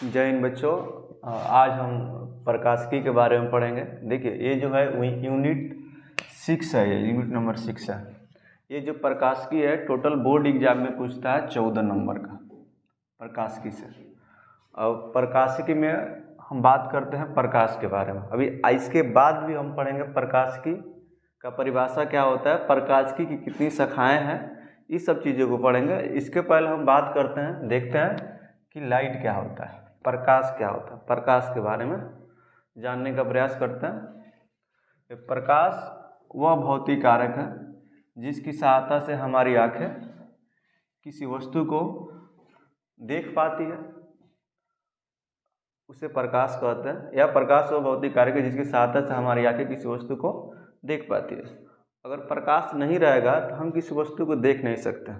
जय हिंद बच्चों। आज हम प्रकाशिकी के बारे में पढ़ेंगे। देखिए ये जो है यूनिट 6 है, ये यूनिट नंबर 6 है। ये जो प्रकाशिकी है टोटल बोर्ड एग्जाम में पूछता है 14 नंबर का प्रकाशिकी से। और प्रकाशिकी में हम बात करते हैं प्रकाश के बारे में। अभी इसके बाद भी हम पढ़ेंगे प्रकाशिकी का परिभाषा क्या होता है, प्रकाशिकी की कितनी शाखाएँ हैं, इस सब चीज़ों को पढ़ेंगे। इसके पहले हम बात करते हैं, देखते हैं कि लाइट क्या होता है, प्रकाश क्या होता है। प्रकाश के बारे में जानने का प्रयास करते हैं। प्रकाश वह भौतिक कारक है जिसकी सहायता से हमारी आँखें किसी वस्तु को देख पाती है, उसे प्रकाश कहते हैं। या प्रकाश वह भौतिक कारक है जिसकी सहायता से हमारी आँखें किसी वस्तु को देख पाती है। अगर प्रकाश नहीं रहेगा तो हम किसी वस्तु को देख नहीं सकते।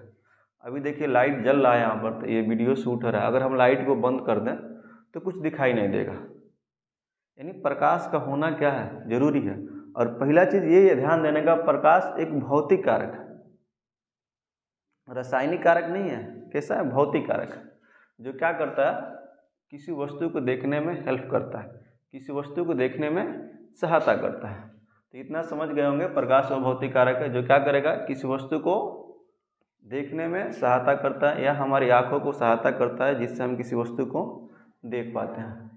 अभी देखिए लाइट जल रहा है यहाँ पर, तो ये वीडियो शूट हो रहा है। अगर हम लाइट को बंद कर दें तो कुछ दिखाई नहीं देगा। यानी प्रकाश का होना क्या है, जरूरी है। और पहला चीज़ ये ध्यान देने का, प्रकाश एक भौतिक कारक है, रासायनिक कारक नहीं है। कैसा है? भौतिक कारक है, जो क्या करता है, किसी वस्तु को देखने में हेल्प करता है, किसी वस्तु को देखने में सहायता करता है। तो इतना समझ गए होंगे, प्रकाश वह भौतिक कारक है जो क्या करेगा, किसी वस्तु को देखने में सहायता करता है या हमारी आँखों को सहायता करता है जिससे हम किसी वस्तु को देख पाते हैं।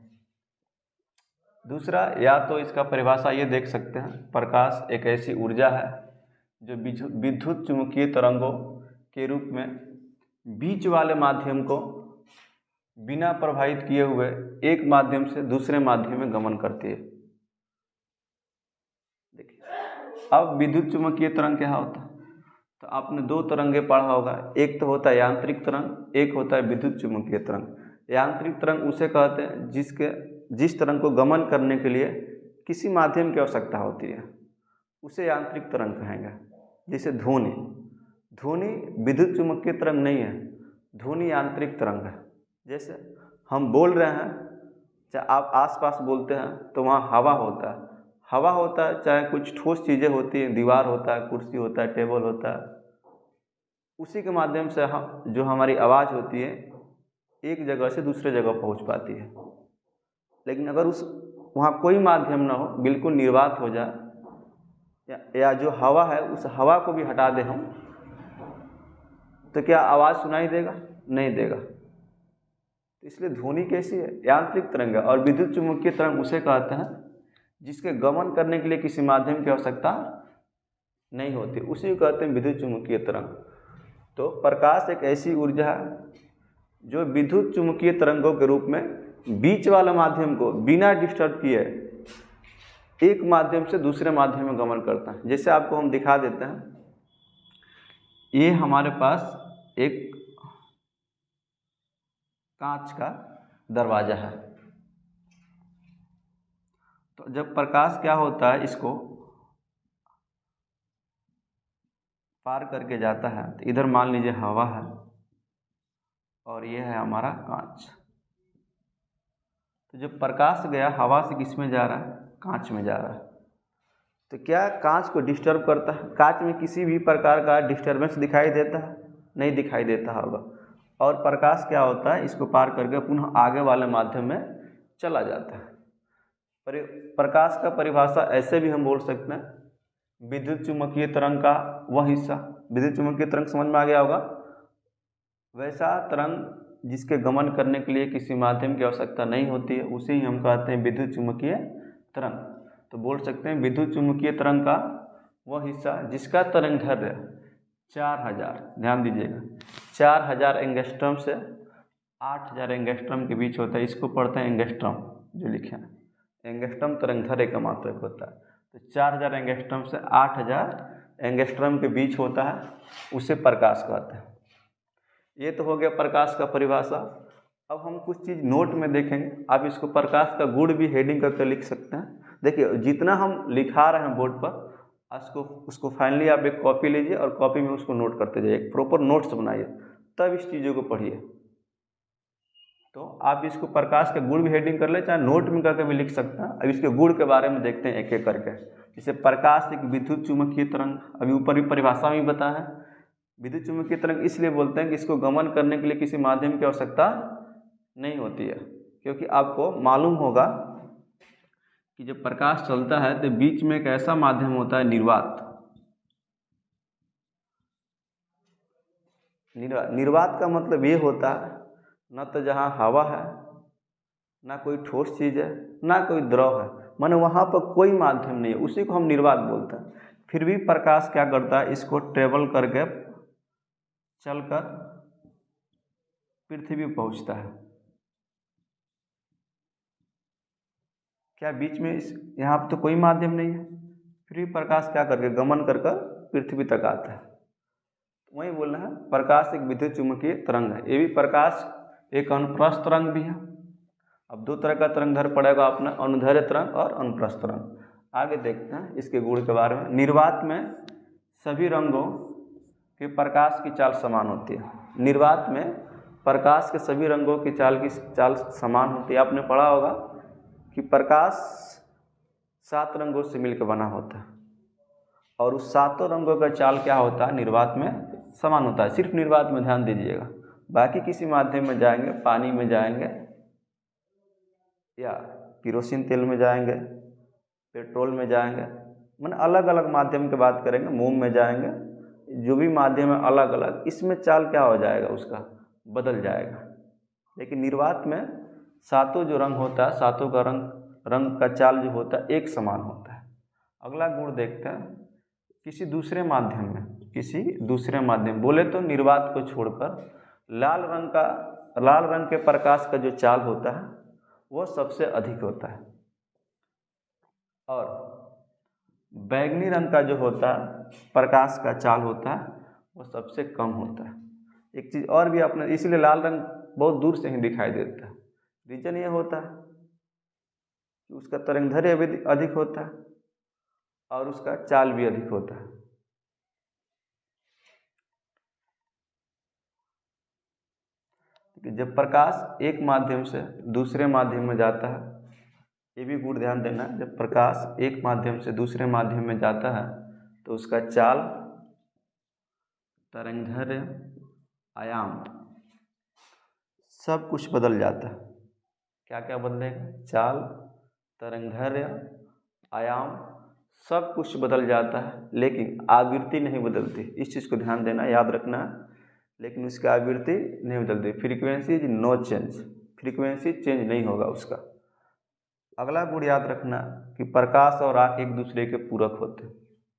दूसरा, या तो इसका परिभाषा ये देख सकते हैं, प्रकाश एक ऐसी ऊर्जा है जो विद्युत चुम्बकीय तरंगों के रूप में बीच वाले माध्यम को बिना प्रभावित किए हुए एक माध्यम से दूसरे माध्यम में गमन करती है। देखिए, अब विद्युत चुम्बकीय तरंग क्या होता है, तो आपने दो तरंगे पढ़ा होगा। एक तो होता है यांत्रिक तरंग, एक होता है विद्युत चुम्बकीय तरंग। यांत्रिक तरंग उसे कहते हैं जिस तरंग को गमन करने के लिए किसी माध्यम की आवश्यकता होती है, उसे यांत्रिक तरंग कहेंगे। जैसे ध्वनि विद्युत चुम्बकीय तरंग नहीं है, ध्वनि यांत्रिक तरंग है। जैसे हम बोल रहे हैं, चाहे आप आसपास बोलते हैं तो वहाँ हवा होता है, चाहे कुछ ठोस चीज़ें होती हैं, दीवार होता है, कुर्सी होता है, टेबल होता है, उसी के माध्यम से हम जो हमारी आवाज़ होती है एक जगह से दूसरे जगह पहुंच पाती है। लेकिन अगर वहाँ कोई माध्यम ना हो, बिल्कुल निर्वात हो जाए, या जो हवा है उस हवा को भी हटा दे हम, तो क्या आवाज़ सुनाई देगा? नहीं देगा। इसलिए ध्वनि कैसी है? यांत्रिक तरंग है। और विद्युत चुम्बकीय तरंग उसे कहते हैं जिसके गमन करने के लिए किसी माध्यम की आवश्यकता नहीं होती, उसी को कहते हैं विद्युत चुम्बकीय तरंग। तो प्रकाश एक ऐसी ऊर्जा है जो विद्युत चुम्बकीय तरंगों के रूप में बीच वाला माध्यम को बिना डिस्टर्ब किए एक माध्यम से दूसरे माध्यम में गमन करता है। जैसे आपको हम दिखा देते हैं, ये हमारे पास एक कांच का दरवाजा है। तो जब प्रकाश क्या होता है, इसको पार करके जाता है, तो इधर मान लीजिए हवा है और ये है हमारा कांच। तो जब प्रकाश गया हवा से किस में जा रहा है? कांच में जा रहा है। तो क्या कांच को डिस्टर्ब करता है? कांच में किसी भी प्रकार का डिस्टर्बेंस दिखाई देता है? नहीं दिखाई देता होगा। और प्रकाश क्या होता है, इसको पार करके पुनः आगे वाले माध्यम में चला जाता है। प्रकाश का परिभाषा ऐसे भी हम बोल सकते हैं, विद्युत चुम्बकीय तरंग का वह हिस्सा। विद्युत चुम्बकीय तरंग समझ में आ गया होगा। वैसा तरंग जिसके गमन करने के लिए किसी माध्यम की आवश्यकता नहीं होती है, उसे ही हम कहते हैं विद्युत चुम्बकीय तरंग। तो बोल सकते हैं विद्युत चुम्बकीय तरंग का वह हिस्सा जिसका तरंगदैर्ध्य 4000, ध्यान दीजिएगा, 4000 एंगस्ट्रॉम से 8000 एंगस्ट्रॉम के बीच होता है। इसको पढ़ते हैं एंगस्ट्रॉम, जो लिखे हैं। एंगस्ट्रॉम तरंगदैर्ध्य का मात्रक होता है। तो 4000 एंगस्ट्रॉम से 8000 एंगस्ट्रॉम के बीच होता है, उसे प्रकाश कहते हैं। ये तो हो गया प्रकाश का परिभाषा। अब हम कुछ चीज़ नोट में देखेंगे। आप इसको प्रकाश का गुण भी हेडिंग करके लिख सकते हैं। देखिए, जितना हम लिखा रहे हैं बोर्ड पर, उसको फाइनली आप एक कॉपी लीजिए और कॉपी में उसको नोट करते जाइए, एक प्रॉपर नोट्स बनाइए, तब इस चीज़ों को पढ़िए। तो आप इसको प्रकाश के गुण भी हेडिंग कर ले, चाहे नोट में करके भी लिख सकते हैं। अब इसके गुण के बारे में देखते हैं एक एक करके। जैसे प्रकाश एक विद्युत चुम्बकीय तरंग, अभी ऊपर भी परिभाषा में बताया है। विद्युत चुम्बकीय तरंग इसलिए बोलते हैं कि इसको गमन करने के लिए किसी माध्यम की आवश्यकता नहीं होती है। क्योंकि आपको मालूम होगा कि जब प्रकाश चलता है तो बीच में एक ऐसा माध्यम होता है निर्वात। निर्वात का मतलब ये होता है न तो जहाँ हवा है, ना कोई ठोस चीज़ है, ना कोई द्रव है, माने वहाँ पर कोई माध्यम नहीं है, उसी को हम निर्वात बोलते हैं। फिर भी प्रकाश क्या करता है, इसको ट्रेवल करके चलकर पृथ्वी पहुँचता है। क्या बीच में इस यहाँ पर तो कोई माध्यम नहीं है, फिर भी प्रकाश क्या करके गमन कर कर पृथ्वी तक आता है। वही बोलना है प्रकाश एक विद्युत चुम्बकीय तरंग है। ये भी प्रकाश एक अनुप्रस्थ तरंग भी है। अब दो तरह का तरंगधर पड़ेगा अपना, अनुदैर्ध्य तरंग और अनुप्रस्थ तरंग। आगे देखते हैं इसके गुण के बारे में। निर्वात में सभी रंगों के प्रकाश की चाल समान होती है। निर्वात में प्रकाश के सभी रंगों की चाल समान होती है। आपने पढ़ा होगा कि प्रकाश 7 रंगों से मिलकर बना होता है और उस 7 रंगों का चाल क्या होता है, निर्वात में समान होता है। सिर्फ निर्वात में ध्यान दीजिएगा, बाकी किसी माध्यम में जाएंगे, पानी में जाएंगे या केरोसिन तेल में जाएंगे, पेट्रोल में जाएंगे, माने अलग अलग माध्यम की बात करेंगे, मोम में जाएंगे, जो भी माध्यम है अलग अलग, इसमें चाल क्या हो जाएगा, उसका बदल जाएगा। लेकिन निर्वात में 7 जो रंग होता है, 7 का रंग का चाल जो होता है एक समान होता है। अगला गुण देखते हैं। किसी दूसरे माध्यम बोले तो निर्वात को छोड़कर लाल रंग के प्रकाश का जो चाल होता है वो सबसे अधिक होता है और बैंगनी रंग का जो होता है प्रकाश का चाल होता है वो सबसे कम होता है। एक चीज़ और भी अपने, इसलिए लाल रंग बहुत दूर से ही दिखाई देता है। रीजन ये होता है कि उसका तरंगदैर्घ्य भी अधिक होता है और उसका चाल भी अधिक होता है। जब प्रकाश एक माध्यम से दूसरे माध्यम में जाता है, ये भी गुण ध्यान देना, जब प्रकाश एक माध्यम से दूसरे माध्यम में जाता है तो उसका चाल, तरंगदैर्घ्य, आयाम सब कुछ बदल जाता है। क्या क्या बदलेगा, चाल, तरंगदैर्घ्य, आयाम सब कुछ बदल जाता है, लेकिन आवृत्ति नहीं बदलती। इस चीज़ को ध्यान देना, याद रखना। लेकिन उसकी आवृत्ति नहीं बदलती। Frequency is no change, frequency change नहीं होगा उसका। अगला गुण याद रखना कि प्रकाश और आँख एक दूसरे के पूरक होते हैं।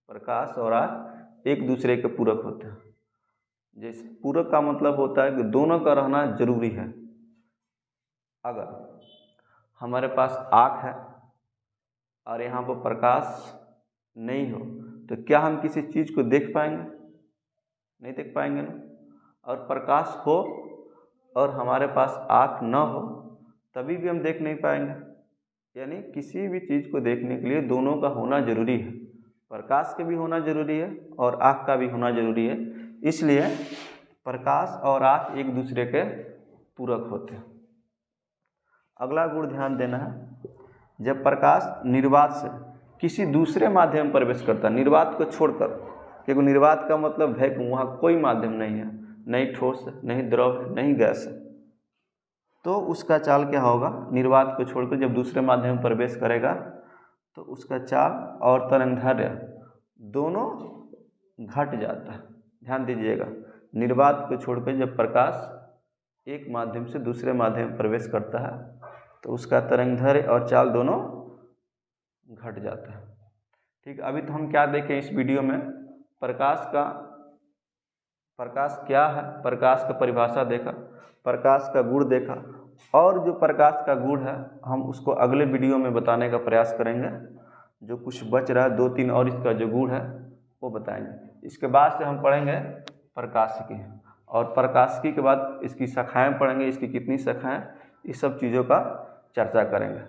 प्रकाश और आँख एक दूसरे के पूरक होते हैं। जैसे पूरक का मतलब होता है कि दोनों का रहना जरूरी है। अगर हमारे पास आँख है और यहाँ पर प्रकाश नहीं हो तो क्या हम किसी चीज़ को देख पाएंगे? नहीं देख पाएंगे ना। और प्रकाश हो और हमारे पास आँख न हो तभी भी हम देख नहीं पाएंगे। यानी किसी भी चीज़ को देखने के लिए दोनों का होना जरूरी है। प्रकाश का भी होना जरूरी है और आँख का भी होना जरूरी है। इसलिए प्रकाश और आँख एक दूसरे के पूरक होते हैं। अगला गुण ध्यान देना है, जब प्रकाश निर्वात से किसी दूसरे माध्यम में प्रवेश करता है, निर्वात को छोड़कर, क्योंकि निर्वात का मतलब है कि वहाँ कोई माध्यम नहीं है, नहीं ठोस है, नहीं द्रव है, नहीं गैस है, तो उसका चाल क्या होगा, निर्वात को छोड़कर जब दूसरे माध्यम में प्रवेश करेगा तो उसका चाल और तरंगदैर्घ्य दोनों घट जाता है। ध्यान दीजिएगा, निर्वात को छोड़कर जब प्रकाश एक माध्यम से दूसरे माध्यम में प्रवेश करता है तो उसका तरंगदैर्घ्य और चाल दोनों घट जाता है। ठीक, अभी तो हम क्या देखें इस वीडियो में, प्रकाश क्या है, प्रकाश का परिभाषा देखा, प्रकाश का गुण देखा, और जो प्रकाश का गुण है हम उसको अगले वीडियो में बताने का प्रयास करेंगे। जो कुछ बच रहा है 2-3 और इसका जो गुण है वो बताएंगे। इसके बाद से हम पढ़ेंगे प्रकाशिकी, और प्रकाशिकी के बाद इसकी शाखाएं पढ़ेंगे, इसकी कितनी शाखाएं, इस सब चीज़ों का चर्चा करेंगे।